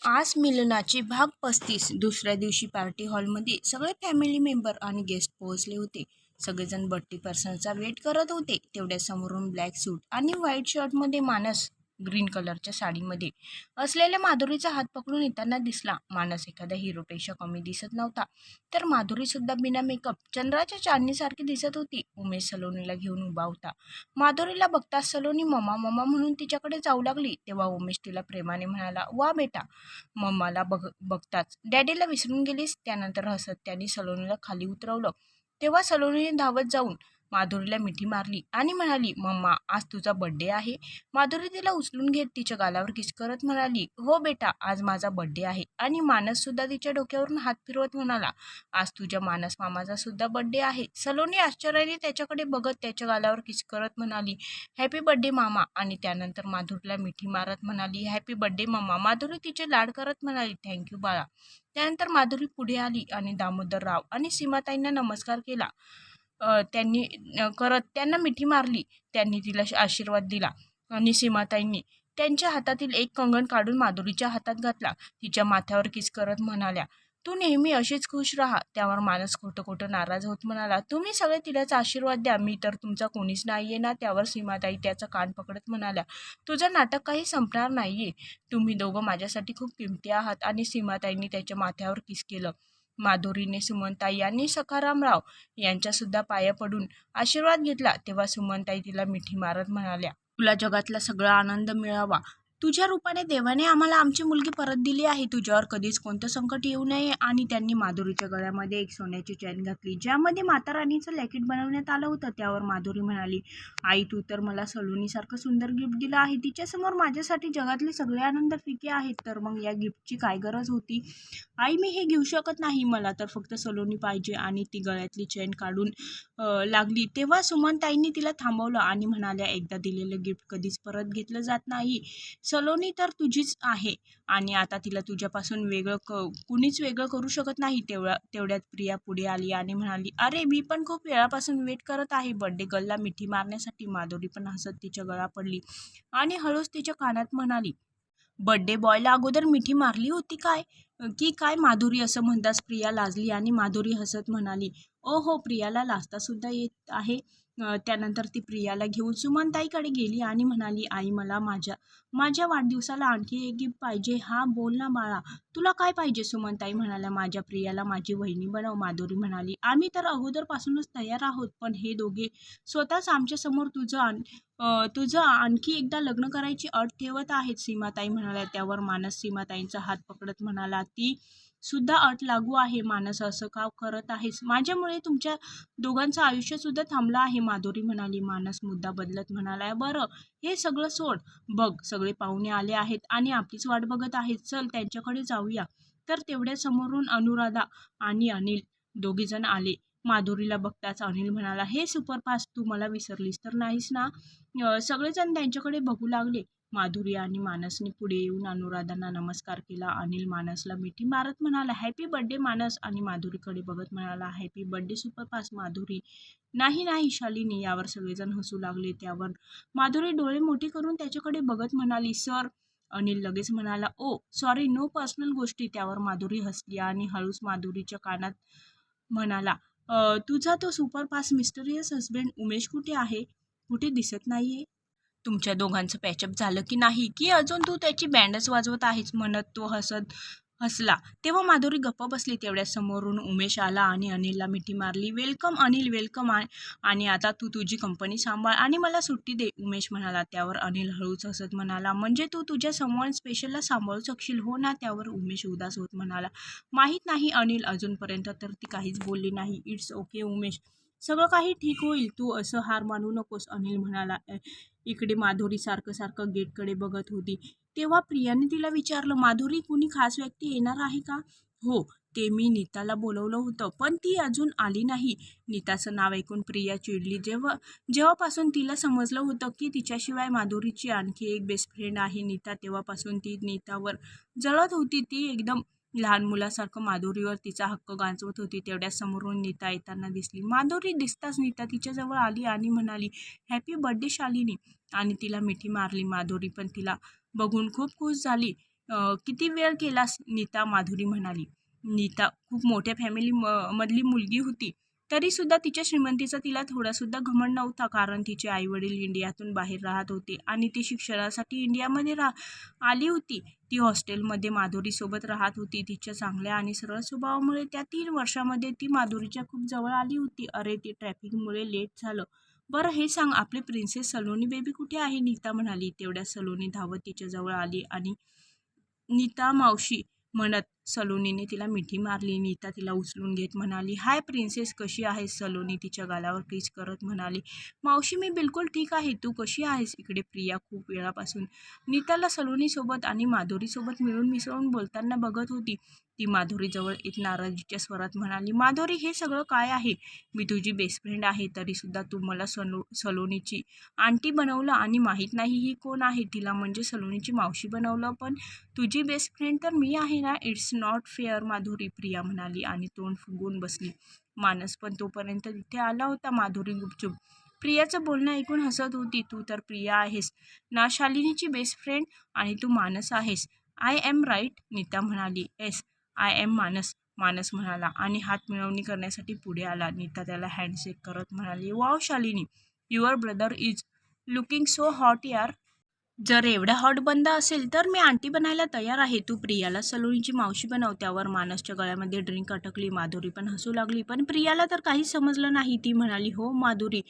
आज मिलनाचे भाग 35. दुसऱ्या दिवशी पार्टी हॉलमध्ये सगळे फॅमिली मेंबर आणि गेस्ट पोहोचले होते. सगळेजण बट्टी पर्सनचा वेट करत होते. तेवढ्या समोरून ब्लॅक सूट आणि व्हाईट शर्टमध्ये मानस ग्रीन कलरच्या साडीमध्ये असलेल्या माधुरीचा हात पकडून येताना दिसला. मानस एखाद्या हिरोपेक्षा कमी दिसत नव्हता, तर माधुरी सुद्धा बिना मेकअप चंद्राच्या चांदणीसारखी दिसत होती. उमेश सलोनीला घेऊन उभा होता. माधुरीला बघताच सलोनी मम्मा मम्मा म्हणून तिच्याकडे जाऊ लागली. तेव्हा उमेश तिला प्रेमाने म्हणाला, वा बेटा. मम्माला बघताच डॅडीला विसरून गेलीस. त्यानंतर हसत त्यांनी सलोनीला खाली उतरवलं. तेव्हा सलोनीने धावत जाऊन माधुरीला मिठी मारली आणि म्हणाली, मम्मा आज तुझा बड्डे आहे. माधुरी तिला उचलून घेत तिच्या गालावर किस करत म्हणाली, हो बेटा आज माझा बड्डे आहे. आणि मानस सुद्धा तिच्या डोक्यावरून हात फिरवत म्हणाला, आज तुझ्या मानस मामाचा सुद्धा बड्डे आहे. सलोनी आश्चर्याने त्याच्याकडे बघत त्याच्या गालावर किस करत म्हणाली, हॅपी बड्डे मामा. आणि त्यानंतर माधुरीला मिठी मारत म्हणाली, हॅपी बड्डे मम्मा. माधुरी तिचे लाड करत म्हणाली, थँक्यू बाळा. त्यानंतर माधुरी पुढे आली आणि दामोदरराव आणि सीमाताईंना नमस्कार केला. त्यांनी करत त्यांना मिठी मारली. त्यांनी तिला आशीर्वाद दिला आणि सीमाताईंनी त्यांच्या हातातील एक कंगण काढून माधुरीच्या हातात घातला. तिच्या माथ्यावर किस करत म्हणाल्या, तू नेहमी अशीच खुश राहा. त्यावर मानस खोटं खोटं नाराज होत म्हणाला, तुम्ही सगळे तिलाच आशीर्वाद द्या, मी तर तुमचा कोणीच नाहीये ना. त्यावर सीमाताई त्याचा कान पकडत म्हणाल्या, तुझं नाटक काही संपणार नाहीये. तुम्ही दोघं माझ्यासाठी खूप किमती आहात. आणि सीमाताईंनी त्याच्या माथ्यावर किस केलं. माधुरीने सुमनताई आणि सखारामराव यांच्यासुद्धा पाया पडून आशीर्वाद घेतला. तेव्हा सुमनताई तिला मिठी मारत म्हणाल्या, तुला जगातला सगळा आनंद मिळावा. तुझ्या रूपाने देवाने आम्हाला आमची मुलगी परत दिली आहे. तुझ्यावर कधीच कोणतं संकट येऊ नये. आणि त्यांनी माधुरीच्या गळ्यामध्ये एक सोन्याची चैन घातली, ज्यामध्ये माता राणीचं लॅकेट बनवण्यात आलं होतं. त्यावर माधुरी म्हणाली, आई तू तर मला सलोनीसारखं सुंदर गिफ्ट दिलं आहे. तिच्यासमोर माझ्यासाठी जगातले सगळे आनंद फिके आहेत. तर मग या गिफ्टची काय गरज होती? आई मी हे घेऊ शकत नाही, मला तर फक्त सलोनी पाहिजे. आणि ती गळ्यातली चैन काढून लागली. तेव्हा सुमनताईंनी तिला थांबवलं आणि म्हणाल्या, एकदा दिलेलं गिफ्ट कधीच परत घेतलं जात नाही. सलोनी तर तुझीच आहे आणि आता तिला तुझ्यापासून कुणीच वेगळं करू शकत नाही. तेवढ्यात प्रिया पुढे आली आणि म्हणाली, अरे मी पण खूप वेळापासून वेट करत आहे बर्थडे गर्लला मिठी मारण्यासाठी. माधुरी पण हसत तिच्या गळा पडली आणि हळूच तिच्या कानात म्हणाली, बर्थडे बॉयला अगोदर मिठी मारली होती काय माधुरी. असं म्हणताच प्रिया लाजली आणि माधुरी हसत म्हणाली, ओ हो प्रियाला लाजता सुद्धा येत आहे. त्यानंतर ती प्रियाला घेऊन सुमनताईकडे गेली आणि म्हणाली, आई मला माझ्या वाढदिवसाला आणखी एक गिफ्ट पाहिजे. हा बोल ना बाळा, तुला काय पाहिजे? सुमनताई म्हणाल्या, माझ्या प्रियाला माझी वहिनी बनव. माधुरी म्हणाली, आम्ही तर अगोदरपासूनच तयार आहोत, पण हे दोघे स्वतःच आमच्यासमोर तुझं आणखी एकदा लग्न करायची अट ठेवत आहेत. सीमाताई म्हणाल्या. त्यावर मानस सीमाताईंचा हात पकडत म्हणाला, ती सुद्धा अट लागू आहे. मानस असं का करत आहेस? माझ्यामुळे तुमच्या दोघांचं आयुष्य सुद्धा थांबलं आहे. माधुरी म्हणाली. मानस मुद्दा बदलत म्हणाला, बरं हे सगळं सोड. बघ सगळे पाहुणे आले आहेत आणि आपलीच वाट बघत आहेत, चल त्यांच्याकडे जाऊया. तर तेवढ्या समोरून अनुराधा आणि अनिल दोघेजण आले. माधुरीला बघताच अनिल म्हणाला, हे सुपरफास्ट तू मला विसरलीस तर नाहीस ना? सगळेजण त्यांच्याकडे बघू लागले. माधुरी आणि मानसने पुढे येऊन अनुराधांना नमस्कार केला. अनिल मानसला मिठी मारत म्हणाला, हॅपी बर्थडे मानस. आणि माधुरीकडे बघत म्हणाला, हॅपी बर्थडे सुपरफास्ट माधुरी. नाही नाही शालिनी. यावर सगळेजण हसू लागले. त्यावर माधुरी डोळे मोठे करून त्याच्याकडे बघत म्हणाली, सर. अनिल लगेच म्हणाला, ओ सॉरी, नो पर्सनल गोष्टी. त्यावर माधुरी हसली आणि हळूच माधुरीच्या कानात म्हणाला, तुझा तो सुपरफास्ट मिस्टरियस हस्बंड उमेश कुठे आहे? कुठे दिसत नाहीये. तुमच्या दोघांचं पॅचअप झालं की नाही, की अजून तू त्याची बँडच वाजवत आहेस? म्हणत तो हसला. तेव्हा माधुरी गप्प बसली. तेवढ्या समोरून उमेश आला आणि अनिलला मिठी मारली. Welcome Anil, welcome. आणि आता तू तुझी कंपनी सांभाळ आणि मला सुट्टी दे, उमेश म्हणाला. त्यावर अनिल हळूच हसत म्हणाला, म्हणजे तू तुझ्या समवन स्पेशलला सांभाळू शकशील हो ना? त्यावर उमेश उदास होत म्हणाला, माहीत नाही अनिल, अजूनपर्यंत तर ती काहीच बोलली नाही. इट्स ओके उमेश, सगळं काही ठीक होईल, तू असं हार मानू नकोस, अनिल म्हणाला. इकडे माधुरी सारखं गेटकडे बघत होती. तेव्हा प्रियाने तिला विचारलं, माधुरी कुणी खास व्यक्ती येणार आहे का? हो, ते मी नीताला बोलवलं होतं, पण ती अजून आली नाही. नीताचं नाव ऐकून प्रिया चिडली. जेव्हापासून तिला समजलं होतं की तिच्याशिवाय माधुरीची आणखी एक बेस्ट फ्रेंड आहे नीता, तेव्हापासून ती नीतावर जळत होती. ती एकदम लहान मुलासारखं माधुरीवर तिचा हक्क गाजवत होती. तेवढ्या समोरून नीता येताना दिसली. माधुरी दिसताच नीता तिच्याजवळ आली आणि म्हणाली, हॅपी बर्थडे शालिनी. आणि तिला मिठी मारली. माधुरी पण तिला बघून खूप खुश झाली. किती वेळ केलास नीता, माधुरी म्हणाली. नीता खूप मोठ्या फॅमिली मधली मुलगी होती. तरीसुद्धा तिच्या श्रीमंतीचा तिला थोडासुद्धा घमंड नव्हता, कारण तिचे आईवडील इंडियातून बाहेर राहत होते आणि ती शिक्षणासाठी इंडियामध्ये आली होती. ती हॉस्टेलमध्ये माधुरीसोबत राहत होती. तिच्या चांगल्या आणि सरळ स्वभावामुळे त्या 3 वर्षामध्ये ती माधुरीच्या खूप जवळ आली होती. "अरे, ते ट्रॅफिकमुळे लेट झालं. बरं हे सांग, आपली प्रिन्सेस सलोनी बेबी कुठे आहे?" नीता म्हणाली. तेवढ्यात सलोनी धावत तिच्याजवळ आली आणि नीता मावशी म्हणत सलोनीने तिला मिठी मारली. नीता तिला उचलून घेत म्हणाली, "हाय प्रिन्सेस, कशी आहेस?" सलोनी तिच्या गालावर किस करत म्हणाली, "मावशी, मी बिलकुल ठीक आहे. तू कशी आहेस?" इकडे प्रिया खूप वेळापासून नीताला सलोनीसोबत आणि माधुरीसोबत मिळून मिसळून बोलताना बघत होती. ती माधुरीजवळ एक नाराजीच्या स्वरात म्हणाली, "माधुरी, हे सगळं काय आहे? मी तुझी बेस्ट फ्रेंड आहे, तरीसुद्धा तू मला सलोनीची आंटी बनवलं आणि माहीत नाही ही कोण आहे तिला, म्हणजे सलोनीची मावशी बनवलं. पण तुझी बेस्ट फ्रेंड तर मी आहे ना. It's not fair Madhuri," Priya म्हणाली आणि तोंड फुगवून बसली. मानस पण तोपर्यंत तिथे आला होता. माधुरी गुपचूप प्रियाचं बोलणं ऐकून हसत होती. "तू तर प्रिया आहेस ना, शालिनीची बेस्ट फ्रेंड, आणि तू मानस आहेस. I am right?" नीता म्हणाली. "येस, आय एम मानस." मानस म्हणाला आणि हात मिळवणी करण्यासाठी पुढे आला. नीता त्याला हँडशेक करत म्हणाली, "wow Shalini, your brother is looking so hot यार. जर एवढा हॉट बंद असेल तर मी आंटी बनायला तयार आहे. तू प्रियाला सलोनीची मावशी बनव." त्यावर मानसच्या गळ्यामध्ये ड्रिंक अटकली. माधुरी पण हसू लागली, पण प्रियाला तर काहीच समजलं नाही. ती म्हणाली, "हो माधुरी,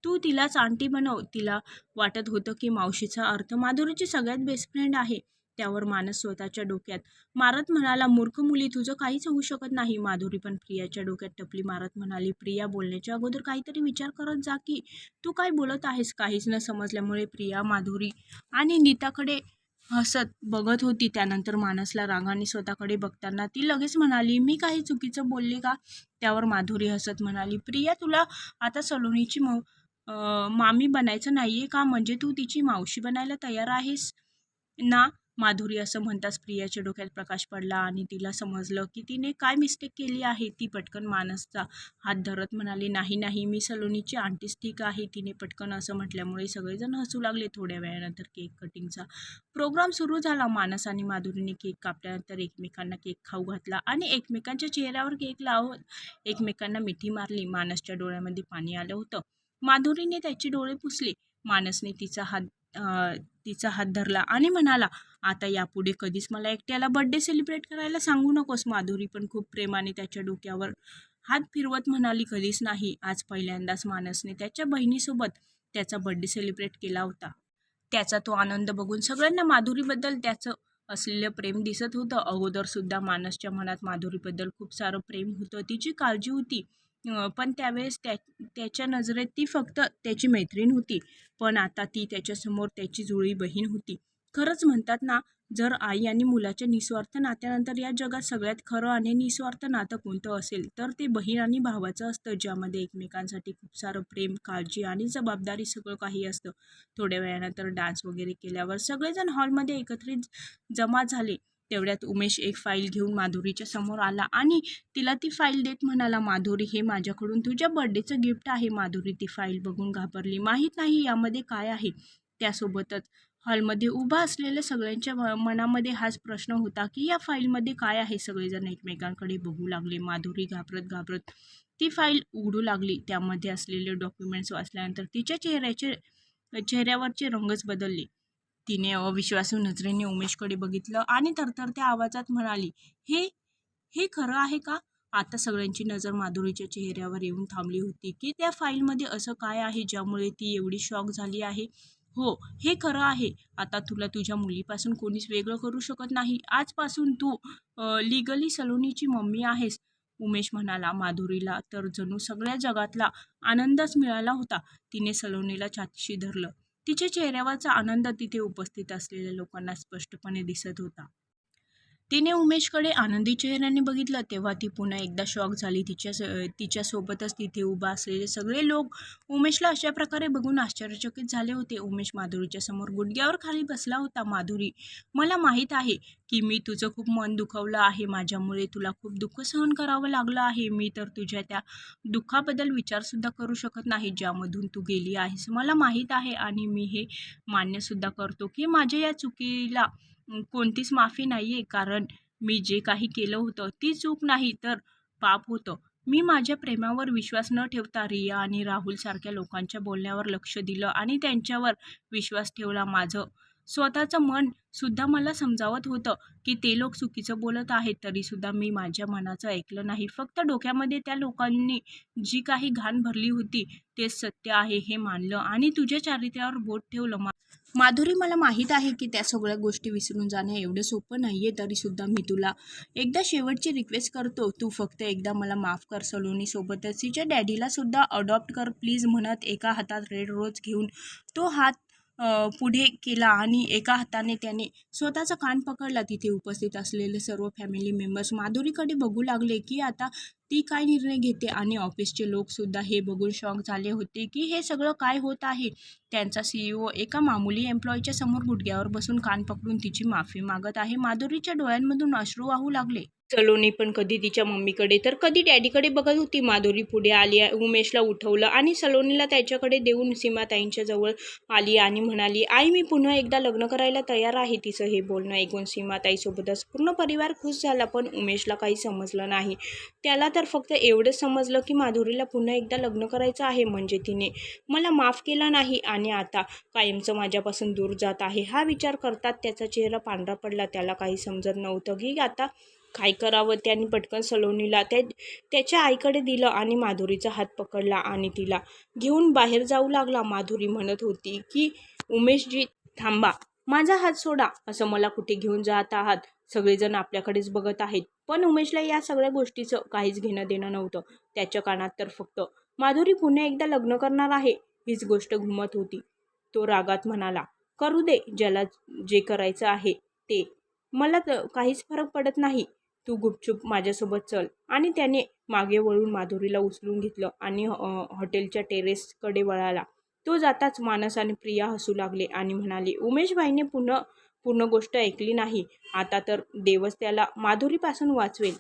तू तिलाच आंटी बनव." तिला वाटत होतं की मावशीचा अर्थ माधुरीची सगळ्यात बेस्ट फ्रेंड आहे. त्यावर मानस स्वतःच्या डोक्यात मारत म्हणाला, "मूर्ख मुली, तुझं काहीच होऊ शकत नाही." माधुरी पण प्रियाच्या डोक्यात टपली मारत म्हणाली, "प्रिया, बोलण्याच्या अगोदर काहीतरी विचार करत जा की तू काय बोलत आहेस." काहीच न समजल्यामुळे प्रिया माधुरी आणि नीताकडे हसत बघत होती. त्यानंतर मानसला रागाने स्वतःकडे बघताना ती लगेच म्हणाली, "मी काही चुकीचं बोलले का?" त्यावर माधुरी हसत म्हणाली, "प्रिया, तुला आता सलोनीची मामी बनायचं नाहीये का? म्हणजे तू तिची मावशी बनायला तयार आहेस ना?" माधुरी असं म्हणताच प्रियाच्या डोक्यात प्रकाश पडला आणि तिला समजलं की तिने काय मिस्टेक केली आहे. ती पटकन मानसचा हात धरत म्हणाली, "नाही नाही, मी सलोनीची आंटीच ठीक आहे." तिने पटकन असं म्हटल्यामुळे सगळेजण हसू लागले. थोड्या वेळानंतर केक कटिंगचा प्रोग्राम सुरू झाला. मानस आणि माधुरीने केक कापल्यानंतर एकमेकांना केक खाऊ घातला आणि एकमेकांच्या चेहऱ्यावर केक लावत एकमेकांना मिठी मारली. मानसच्या डोळ्यामध्ये पाणी आलं होतं. माधुरीने त्याचे डोळे पुसले. मानसने तिचा हात धरला आणि म्हणाला, "आता यापुढे कधीच मला एकट्याला बर्थडे सेलिब्रेट करायला सांगू नकोस." माधुरी पण खूप प्रेमाने त्याच्या डोक्यावर हात फिरवत म्हणाली, "कधीच नाही." आज पहिल्यांदाच मानसने त्याच्या बहिणीसोबत त्याचा बर्थडे सेलिब्रेट केला होता. त्याचा तो आनंद बघून सगळ्यांना माधुरीबद्दल त्याचं असलेलं प्रेम दिसत होतं. अगोदरसुद्धा मानसच्या मनात माधुरीबद्दल खूप सारं प्रेम होतं, तिची काळजी होती. पण त्यावेळेस त्याच्या नजरेत ती फक्त त्याची मैत्रीण होती. पण आता ती त्याच्यासमोर त्याची जुळी बहीण होती. खरंच म्हणतात ना, जर आई आणि मुलाच्या निस्वार्थ नात्यानंतर या जगात सगळ्यात खरं आणि निस्वार्थ नातं कोणतं असेल तर ते बहीण आणि भावाचं असतं, ज्यामध्ये एकमेकांसाठी खूप सारं प्रेम, काळजी आणि जबाबदारी सगळं काही असतं. थोड्या वेळानंतर डान्स वगैरे केल्यावर सगळेजण हॉलमध्ये एकत्रित जमा झाले. तेवढ्यात उमेश एक फाईल घेऊन माधुरीच्या समोर आला आणि तिला ती फाईल देत म्हणाला, "माधुरी, हे माझ्याकडून तुझ्या बर्थडेचं गिफ्ट आहे." माधुरी ती फाईल बघून घाबरली. माहीत नाही यामध्ये काय आहे. त्यासोबतच हॉलमध्ये उभा असलेल्या सगळ्यांच्या मनामध्ये हाच प्रश्न होता की या फाईलमध्ये काय आहे. सगळेजण एकमेकांकडे बघू लागले. माधुरी घाबरत घाबरत ती फाईल उघडू लागली. त्यामध्ये असलेले डॉक्युमेंट्स वाचल्यानंतर तिच्या चेहऱ्यावरचे रंगच बदलले. तिने अविश्वासू नजरेने उमेशकडे बघितलं आणि थरथरत्या आवाजात म्हणाली, "हे हे खरं आहे का?" आता सगळ्यांची नजर माधुरीच्या चेहऱ्यावर येऊन थांबली होती की त्या फाईलमध्ये असं काय आहे ज्यामुळे ती एवढी शॉक झाली आहे. "हो, हे खरं आहे. आता तुला तुझ्या मुलीपासून कोणीच वेगळं करू शकत नाही. आजपासून तू लिगली सलोनीची मम्मी आहेस." उमेश म्हणाला. माधुरीला तर जणू सगळ्या जगातला आनंदच मिळाला होता. तिने सलोनीला छातीशी धरलं. तिच्या चेहऱ्यावरचा आनंद तिथे उपस्थित असलेल्या लोकांना स्पष्टपणे दिसत होता. तिने उमेशकडे आनंदी चेहऱ्याने बघितलं तेव्हा ती पुन्हा एकदा शॉक झाली. तिच्यासोबतच तिथे उभा असलेले सगळे लोक उमेशला अशा प्रकारे बघून आश्चर्यचकित झाले होते. उमेश माधुरीच्या समोर गुडघ्यावर खाली बसला होता. "माधुरी, मला माहीत आहे की मी तुझं खूप मन दुखवलं आहे. माझ्यामुळे तुला खूप दुःख सहन करावं लागलं आहे. मी तर तुझ्या त्या दुःखाबद्दल विचारसुद्धा करू शकत नाही ज्यामधून तू गेली आहेस. मला माहीत आहे आणि मी हे मान्यसुद्धा करतो की माझ्या या चुकीला कोणतीच माफी नाही आहे, कारण मी जे काही केलं होतं ती चूक नाही तर पाप होतं. मी माझ्या प्रेमावर विश्वास न ठेवता रिया आणि राहुलसारख्या लोकांच्या बोलण्यावर लक्ष दिलं आणि त्यांच्यावर विश्वास ठेवला. माझं स्वतःचं मन सुद्धा मला समजावत होतं की ते लोक चुकीचं बोलत आहेत, तरीसुद्धा मी माझ्या मनाचं ऐकलं नाही. फक्त डोक्यामध्ये त्या लोकांनी जी काही घाण भरली होती तेच सत्य आहे हे मानलं आणि तुझ्या चारित्र्यावर बोट ठेवलं. माधुरी, मला माहीत आहे की त्या सगळ्या गोष्टी विसरून जाणं एवढं सोपं नाही आहे, तरीसुद्धा मी तुला एकदा शेवटची रिक्वेस्ट करतो. तू फक्त एकदा मला माफ कर. सलोनीसोबतच तिच्या डॅडीला सुद्धा अडॉप्ट कर प्लीज, म्हणत एका हातात रेड रोज घेऊन तो हात पुढे केला आणि एका हाताने त्याने स्वतःचा कान पकडला. तिथे उपस्थित असलेले सर्व फॅमिली मेंबर्स माधुरीकडे बघू लागले की आता ती काय निर्णय घेते आणि ऑफिसचे लोकसुद्धा हे बघून शॉक झाले होते की हे सगळं काय होत आहे. त्यांचा CEO एका मामूली एम्प्लॉईच्या समोर गुडघ्यावर बसून कान पकडून तिची माफी मागत आहे. माधुरीच्या डोळ्यांमधून अश्रू वाहू लागले. सलोनी पण कधी तिच्या मम्मीकडे तर कधी डॅडीकडे बघत होती. माधुरी पुढे आली, उमेशला उठवलं आणि सलोनीला त्याच्याकडे देऊन सीमाताईंच्या जवळ आली आणि म्हणाली, आई मी पुन्हा एकदा लग्न करायला तयार आहे. तिचं हे बोलणं ऐकून सीमाताईसोबतच पूर्ण परिवार खुश झाला, पण उमेशला काही समजलं नाही. त्याला तर फक्त एवढंच समजलं की माधुरीला पुन्हा एकदा लग्न करायचं आहे, म्हणजे तिने मला माफ केला नाही आणि आता कायमचं माझ्यापासून दूर जात आहे. हा विचार करतात त्याचा चेहरा पांढरा पडला. त्याला काही समजत नव्हतं की आता काय करावं. त्यांनी पटकन सलोनीला त्याच्या आईकडे दिलं आणि माधुरीचा हात पकडला आणि तिला घेऊन बाहेर जाऊ लागला. माधुरी म्हणत होती की उमेशजी थांबा, माझा हात सोडा, असं मला कुठे घेऊन जात आहात, सगळेजण आपल्याकडेच बघत आहेत. पण उमेशला या सगळ्या गोष्टीचं काहीच घेणं देणं नव्हतं. त्याच्या कानात तर फक्त माधुरी पुन्हा एकदा लग्न करणार आहे हीच गोष्ट घुमत होती. तो रागात म्हणाला, करू दे ज्याला जे करायचं आहे ते, मला तर काहीच फरक पडत नाही. तू गुपचूप माझ्यासोबत चल. आणि त्याने मागे वळून माधुरीला उचलून घेतलं आणि हॉटेलच्या टेरेसकडे वळाला. तो जाताच मानस आणि प्रिया हसू लागले आणि म्हणाले, उमेशभाईने पूर्ण गोष्ट ऐकली नाही. आता तर देवच त्याला माधुरीपासून वाचवेल.